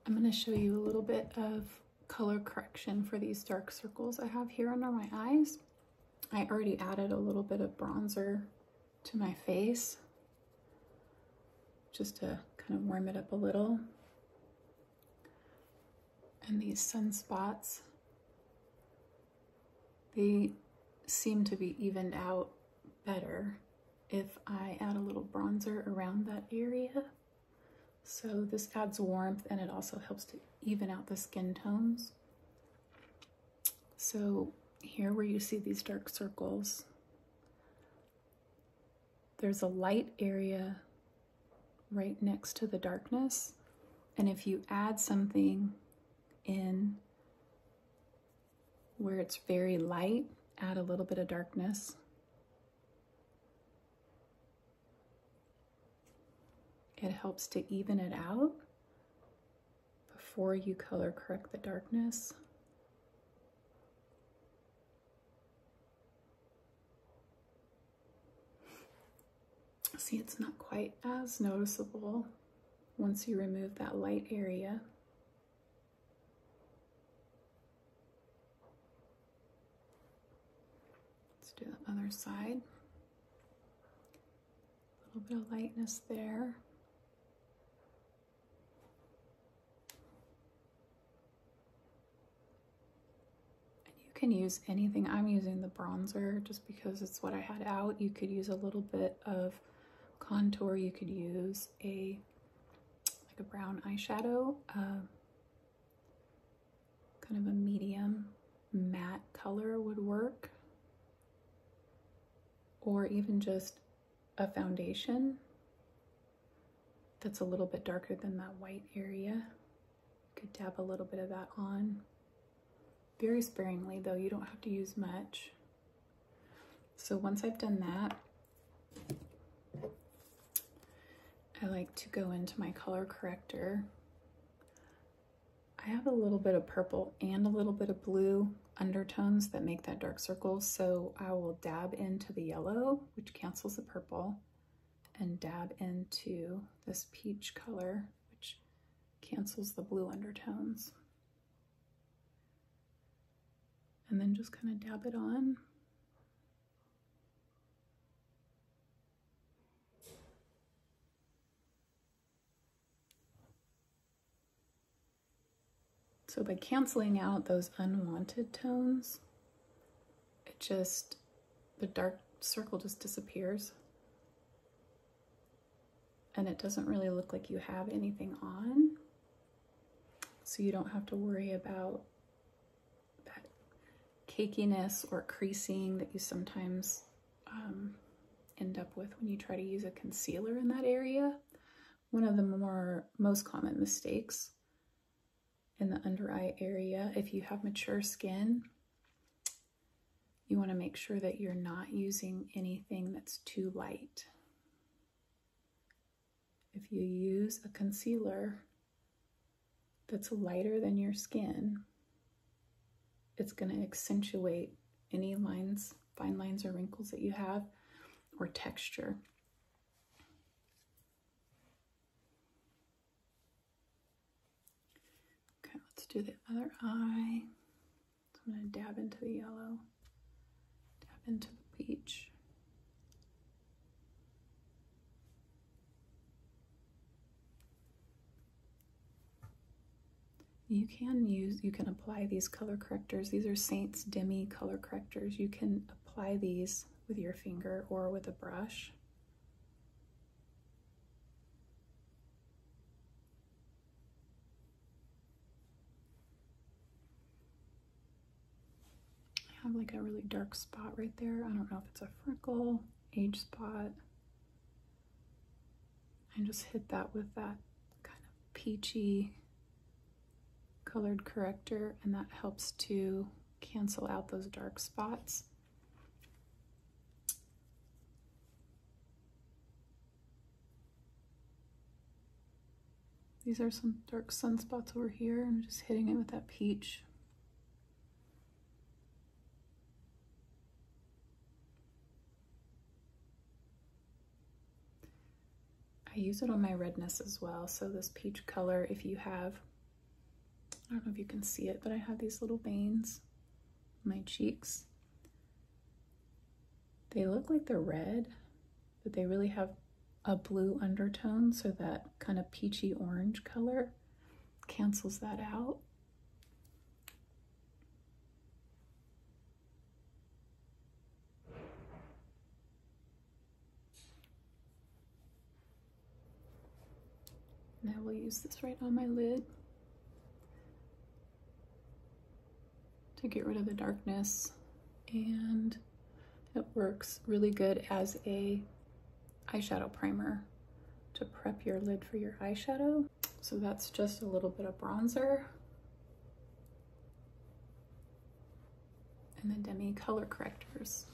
I'm going to show you a little bit of color correction for these dark circles I have here under my eyes. I already added a little bit of bronzer to my face just to kind of warm it up a little. And these sunspots, they seem to be evened out better if I add a little bronzer around that area. So this adds warmth and it also helps to even out the skin tones. So here where you see these dark circles, there's a light area right next to the darkness. And if you add something in where it's very light, add a little bit of darkness, it helps to even it out before you color correct the darkness. See, it's not quite as noticeable once you remove that light area. Let's do the other side. A little bit of lightness there. Can use anything. I'm using the bronzer just because it's what I had out. You could use a little bit of contour. You could use like a brown eyeshadow, kind of a medium matte color would work, or even just a foundation that's a little bit darker than that white area. You could dab a little bit of that on. Very sparingly though, you don't have to use much. So once I've done that, I like to go into my color corrector. I have a little bit of purple and a little bit of blue undertones that make that dark circle, so I will dab into the yellow, which cancels the purple, and dab into this peach color, which cancels the blue undertones. And then just kind of dab it on. So by canceling out those unwanted tones, the dark circle just disappears. And it doesn't really look like you have anything on. So you don't have to worry about cakiness or creasing that you sometimes end up with when you try to use a concealer in that area. One of the most common mistakes in the under eye area, if you have mature skin, you want to make sure that you're not using anything that's too light. If you use a concealer that's lighter than your skin, it's going to accentuate any lines, fine lines or wrinkles that you have, or texture. Okay, let's do the other eye. So I'm going to dab into the yellow, dab into the peach. You can apply these color correctors. These are Seints Demi color correctors. You can apply these with your finger or with a brush. I have like a really dark spot right there. I don't know if it's a freckle, age spot. And just hit that with that kind of peachy colored corrector, and that helps to cancel out those dark spots. These are some dark sunspots over here. I'm just hitting it with that peach. I use it on my redness as well. So this peach color, if you have I don't know if you can see it, but I have these little veins on my cheeks. They look like they're red, but they really have a blue undertone, so that kind of peachy orange color cancels that out. And I will use this right on my lid to get rid of the darkness, and it works really good as a eyeshadow primer to prep your lid for your eyeshadow. So that's just a little bit of bronzer and the Demi color correctors.